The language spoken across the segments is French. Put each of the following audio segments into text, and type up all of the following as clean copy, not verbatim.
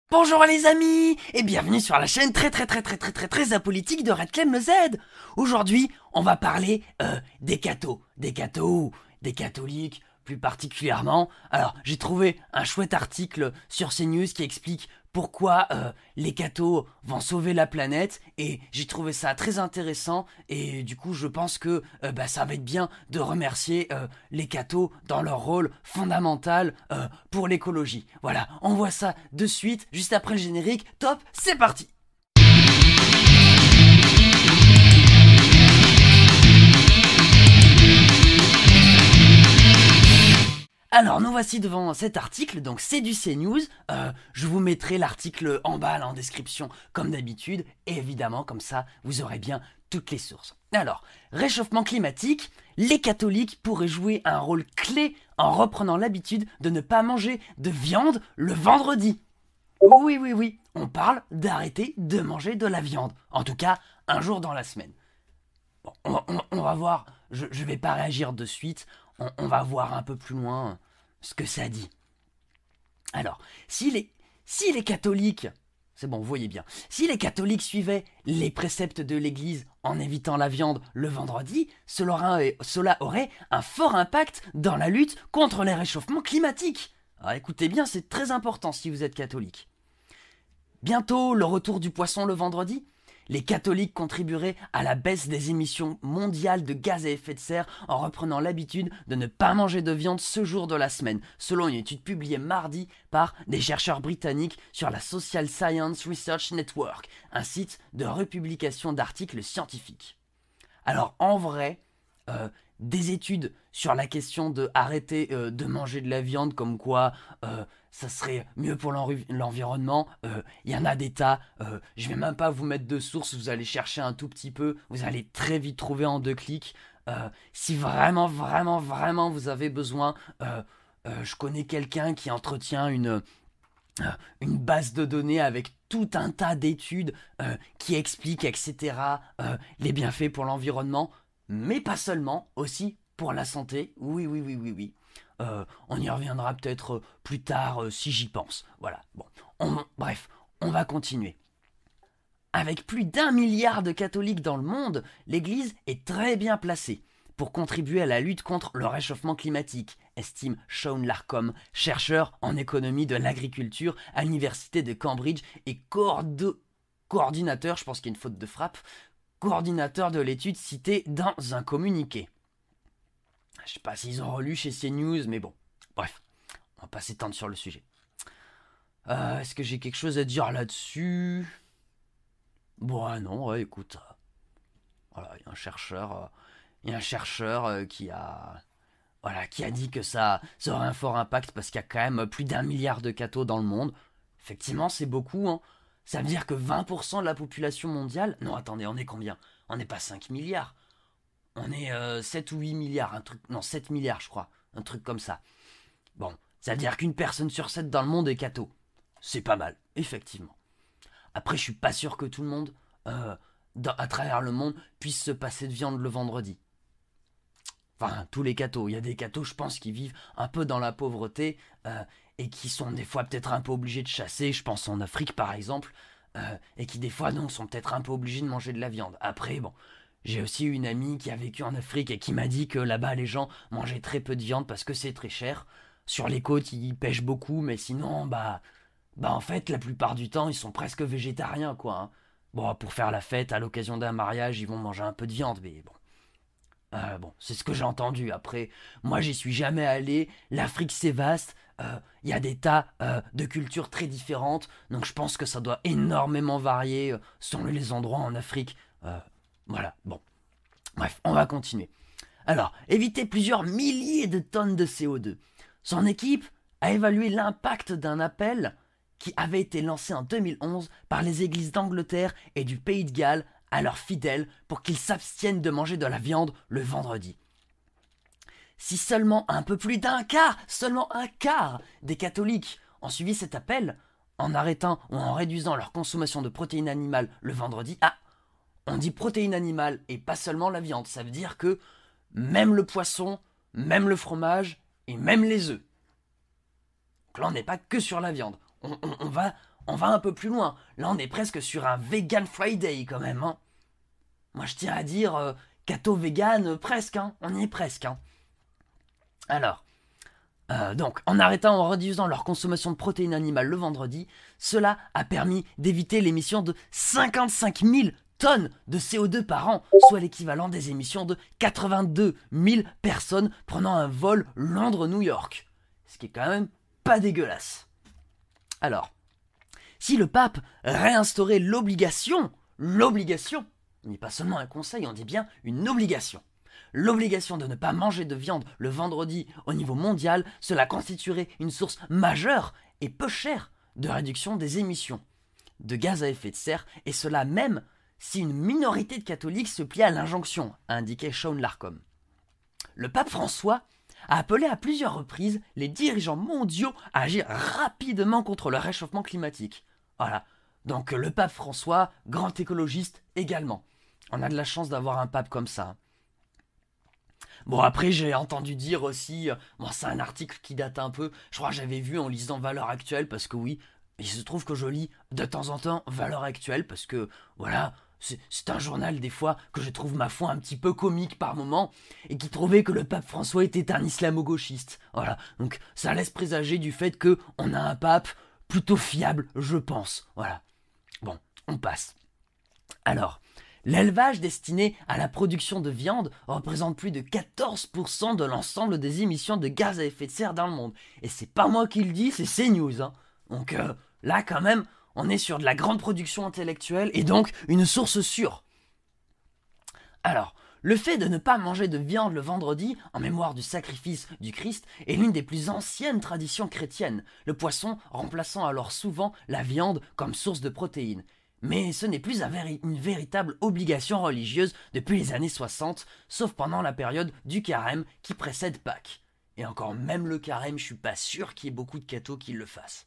Bonjour les amis et bienvenue sur la chaîne très apolitique de Red Clem le Z. Aujourd'hui, on va parler des cathos, des catholiques plus particulièrement. Alors, j'ai trouvé un chouette article sur CNews qui explique pourquoi les cathos vont sauver la planète et j'ai trouvé ça très intéressant et du coup je pense que ça va être bien de remercier les cathos dans leur rôle fondamental pour l'écologie. Voilà, on voit ça de suite, juste après le générique. Top, c'est parti. Alors, nous voici devant cet article, donc c'est du CNews. Je vous mettrai l'article en bas, là, en description, comme d'habitude. Et évidemment, comme ça, vous aurez bien toutes les sources. Alors, réchauffement climatique, les catholiques pourraient jouer un rôle clé en reprenant l'habitude de ne pas manger de viande le vendredi. Oui, on parle d'arrêter de manger de la viande. En tout cas, un jour dans la semaine. Bon, on va voir, je vais pas réagir de suite, on va voir un peu plus loin ce que ça dit. Alors, si les catholiques, c'est bon, vous voyez bien, si les catholiques suivaient les préceptes de l'Église en évitant la viande le vendredi, cela aurait un fort impact dans la lutte contre les réchauffements climatiques. Alors, écoutez bien, c'est très important si vous êtes catholique. Bientôt le retour du poisson le vendredi. Les catholiques contribueraient à la baisse des émissions mondiales de gaz à effet de serre en reprenant l'habitude de ne pas manger de viande ce jour de la semaine, selon une étude publiée mardi par des chercheurs britanniques sur la Social Science Research Network, un site de republication d'articles scientifiques. Alors en vrai, des études sur la question de arrêter de manger de la viande, comme quoi ça serait mieux pour l'environnement, il y en a des tas. Je vais même pas vous mettre de sources, vous allez chercher un tout petit peu, vous allez très vite trouver en 2 clics. Si vraiment vous avez besoin, je connais quelqu'un qui entretient une base de données avec tout un tas d'études qui expliquent, etc., les bienfaits pour l'environnement, mais pas seulement, aussi pour la santé. Oui. On y reviendra peut-être plus tard si j'y pense. Voilà, bon. Bref, on va continuer. Avec plus d'1 milliard de catholiques dans le monde, l'Église est très bien placée pour contribuer à la lutte contre le réchauffement climatique, estime Sean Larcombe, chercheur en économie de l'agriculture à l'université de Cambridge et coordinateur, je pense qu'il y a une faute de frappe, coordinateur de l'étude citée dans un communiqué. Je sais pas s'ils ont relu chez CNews, mais bon, bref, on va pas s'étendre sur le sujet. Est-ce que j'ai quelque chose à dire là-dessus? Bon, non, ouais, écoute, voilà, il y a un chercheur qui a dit que ça aurait un fort impact parce qu'il y a quand même plus d'1 milliard de cathos dans le monde. Effectivement, c'est beaucoup, hein. Ça veut dire que 20% de la population mondiale... Non, attendez, on est combien? On n'est pas 5 milliards. On est 7 ou 8 milliards, un truc... Non, 7 milliards, je crois. Un truc comme ça. Bon, ça veut dire qu'une personne sur 7 dans le monde est catho. C'est pas mal, effectivement. Après, je suis pas sûr que tout le monde, à travers le monde, puisse se passer de viande le vendredi. Enfin, tous les cathos. Il y a des cathos, je pense, qui vivent un peu dans la pauvreté et qui sont des fois peut-être un peu obligés de chasser. Je pense en Afrique, par exemple. Et qui, des fois, donc, sont peut-être un peu obligés de manger de la viande. Après, bon, j'ai aussi une amie qui a vécu en Afrique et qui m'a dit que là-bas, les gens mangeaient très peu de viande parce que c'est très cher. Sur les côtes, ils pêchent beaucoup, mais sinon, en fait, la plupart du temps, ils sont presque végétariens, quoi, hein. Bon, pour faire la fête, à l'occasion d'un mariage, ils vont manger un peu de viande, mais bon. Bon, c'est ce que j'ai entendu. Après, moi, j'y suis jamais allé. L'Afrique, c'est vaste. Il y a des tas de cultures très différentes. Donc, je pense que ça doit énormément varier selon les endroits en Afrique. Voilà, bon. Bref, on va continuer. Alors, éviter plusieurs milliers de tonnes de CO2. Son équipe a évalué l'impact d'un appel qui avait été lancé en 2011 par les églises d'Angleterre et du Pays de Galles à leurs fidèles pour qu'ils s'abstiennent de manger de la viande le vendredi. Si seulement un peu plus seulement un quart des catholiques ont suivi cet appel, en arrêtant ou en réduisant leur consommation de protéines animales le vendredi, on dit protéines animales et pas seulement la viande, ça veut dire que même le poisson, même le fromage et même les œufs. Donc là, on n'est pas que sur la viande. on va un peu plus loin. Là, on est presque sur un Vegan Friday quand même. Hein. Moi, je tiens à dire catho vegan, presque. Hein. On y est presque. Hein. Alors, donc, en arrêtant ou en réduisant leur consommation de protéines animales le vendredi, cela a permis d'éviter l'émission de 55 000 tonnes de CO2 par an, soit l'équivalent des émissions de 82 000 personnes prenant un vol Londres-New York. Ce qui est quand même pas dégueulasse. Alors, si le pape réinstaurait l'obligation, on n'est pas seulement un conseil, on dit bien une obligation. L'obligation de ne pas manger de viande le vendredi au niveau mondial, cela constituerait une source majeure et peu chère de réduction des émissions de gaz à effet de serre, et cela même si une minorité de catholiques se plie à l'injonction, a indiqué Sean Larcom. Le pape François a appelé à plusieurs reprises les dirigeants mondiaux à agir rapidement contre le réchauffement climatique. Voilà, donc le pape François, grand écologiste également. On a de la chance d'avoir un pape comme ça. Bon, après, j'ai entendu dire aussi, bon, c'est un article qui date un peu, je crois que j'avais vu en lisant Valeurs Actuelles, parce que oui, il se trouve que je lis de temps en temps Valeurs Actuelles, parce que, voilà, c'est un journal des fois que je trouve, ma foi, un petit peu comique par moment, et qui trouvait que le pape François était un islamo-gauchiste. Voilà, donc ça laisse présager du fait qu'on a un pape plutôt fiable, je pense. Voilà. Bon, on passe. Alors, l'élevage destiné à la production de viande représente plus de 14% de l'ensemble des émissions de gaz à effet de serre dans le monde. Et c'est pas moi qui le dis, c'est CNews. Hein. Donc là, quand même, on est sur de la grande production intellectuelle et donc une source sûre. Alors, le fait de ne pas manger de viande le vendredi, en mémoire du sacrifice du Christ, est l'une des plus anciennes traditions chrétiennes, le poisson remplaçant alors souvent la viande comme source de protéines. Mais ce n'est plus une véritable obligation religieuse depuis les années 60, sauf pendant la période du carême qui précède Pâques. Et encore même le carême, je suis pas sûr qu'il y ait beaucoup de cathos qui le fassent.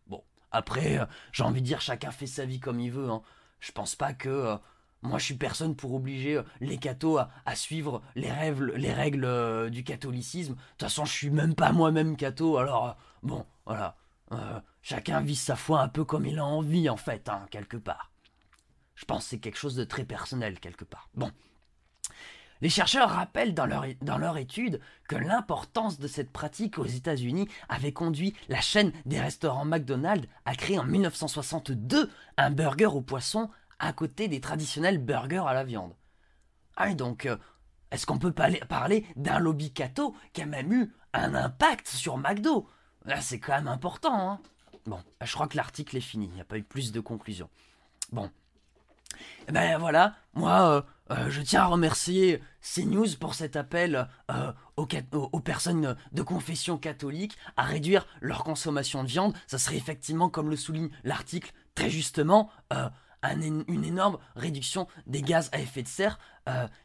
Bon, après, j'ai envie de dire chacun fait sa vie comme il veut. Hein. Je pense pas que moi je suis personne pour obliger les cathos à suivre les règles du catholicisme. De toute façon, je suis même pas moi-même catho, alors bon, voilà. Chacun vit sa foi un peu comme il a envie, en fait, hein, quelque part. Je pense que c'est quelque chose de très personnel, quelque part. Bon. Les chercheurs rappellent dans leur étude que l'importance de cette pratique aux États-Unis avait conduit la chaîne des restaurants McDonald's à créer en 1962 un burger au poisson à côté des traditionnels burgers à la viande. Ah, et donc, est-ce qu'on peut parler d'un lobby catho qui a même eu un impact sur McDo ? Là, c'est quand même important, hein. Bon, je crois que l'article est fini, il n'y a pas eu plus de conclusions. Bon. Et ben voilà, moi, je tiens à remercier CNews pour cet appel aux personnes de confession catholique à réduire leur consommation de viande. Ça serait effectivement, comme le souligne l'article très justement, une énorme réduction des gaz à effet de serre.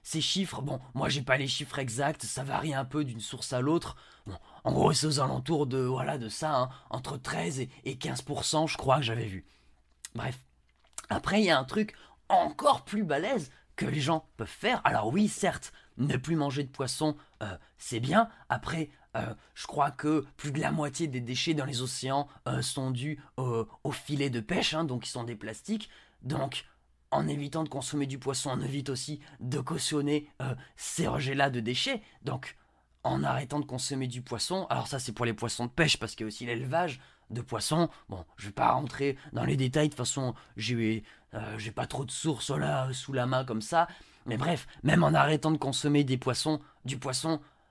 Ces chiffres, bon, moi j'ai pas les chiffres exacts, ça varie un peu d'une source à l'autre. Bon, en gros, c'est aux alentours de ça, hein, entre 13 et 15%, je crois que j'avais vu. Bref. Après, il y a un truc encore plus balèze que les gens peuvent faire. Alors oui, certes, ne plus manger de poisson, c'est bien. Après, je crois que plus de la moitié des déchets dans les océans sont dus aux filets de pêche, hein, donc ils sont des plastiques. Donc, en évitant de consommer du poisson, on évite aussi de cautionner ces rejets-là de déchets. Donc, en arrêtant de consommer du poisson, alors ça c'est pour les poissons de pêche, parce qu'il y a aussi l'élevage de poissons. Bon, je vais pas rentrer dans les détails, de toute façon, j'ai pas trop de sources là sous la main comme ça. Mais bref, même en arrêtant de consommer du poisson,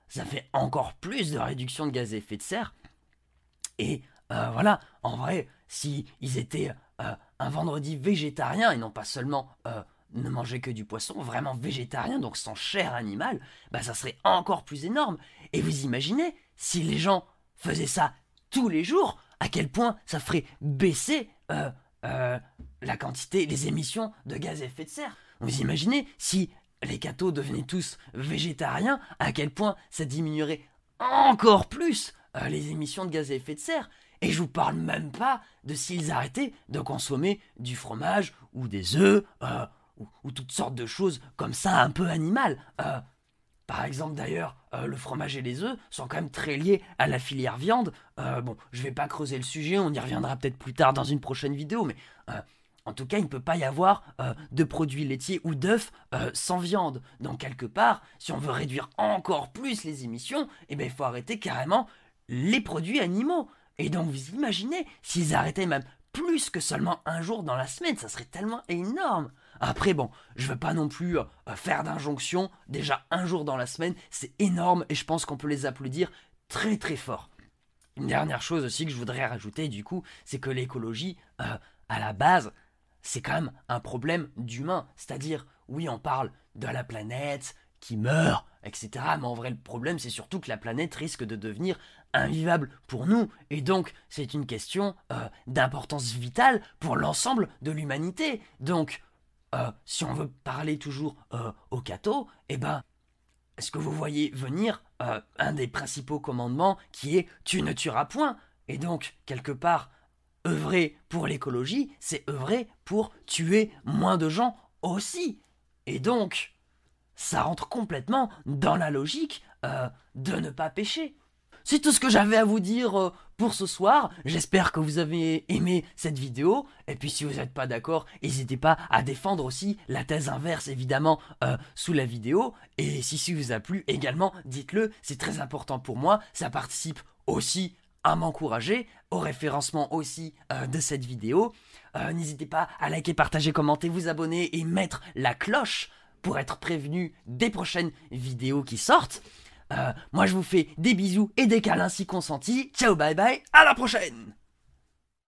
ça fait encore plus de réduction de gaz à effet de serre. Et voilà, en vrai, si ils étaient un vendredi végétarien et non pas seulement ne manger que du poisson, vraiment végétarien, donc sans chair animale, bah ça serait encore plus énorme. Et vous imaginez, si les gens faisaient ça tous les jours, à quel point ça ferait baisser la quantité, les émissions de gaz à effet de serre. Vous imaginez, si les cathos devenaient tous végétariens, à quel point ça diminuerait encore plus les émissions de gaz à effet de serre. Et je vous parle même pas de s'ils arrêtaient de consommer du fromage ou des œufs ou toutes sortes de choses comme ça un peu animales. Par exemple d'ailleurs, le fromage et les œufs sont quand même très liés à la filière viande. Bon, je vais pas creuser le sujet, on y reviendra peut-être plus tard dans une prochaine vidéo, mais en tout cas, il ne peut pas y avoir de produits laitiers ou d'œufs sans viande. Donc quelque part, si on veut réduire encore plus les émissions, eh ben, il faut arrêter carrément les produits animaux. Et donc vous imaginez, s'ils arrêtaient même plus que seulement un jour dans la semaine, ça serait tellement énorme. Après bon, je veux pas non plus faire d'injonction, déjà un jour dans la semaine, c'est énorme et je pense qu'on peut les applaudir très très fort. Une dernière chose aussi que je voudrais rajouter du coup, c'est que l'écologie, à la base, c'est quand même un problème d'humain. C'est-à-dire, oui, on parle de la planète qui meurt, etc. Mais en vrai, le problème, c'est surtout que la planète risque de devenir invivable pour nous. Et donc, c'est une question d'importance vitale pour l'ensemble de l'humanité. Donc, si on veut parler toujours au catho, eh ben, est-ce que vous voyez venir un des principaux commandements qui est « tu ne tueras point ». Et donc, quelque part, œuvrer pour l'écologie, c'est œuvrer pour tuer moins de gens aussi. Et donc, ça rentre complètement dans la logique de ne pas pécher. C'est tout ce que j'avais à vous dire pour ce soir. J'espère que vous avez aimé cette vidéo. Et puis si vous n'êtes pas d'accord, n'hésitez pas à défendre aussi la thèse inverse, évidemment, sous la vidéo. Et si vous a plu également, dites-le, c'est très important pour moi. Ça participe aussi à m'encourager, au référencement aussi de cette vidéo. N'hésitez pas à liker, partager, commenter, vous abonner et mettre la cloche pour être prévenu des prochaines vidéos qui sortent. Moi je vous fais des bisous et des câlins si consentis. Ciao, bye bye, à la prochaine!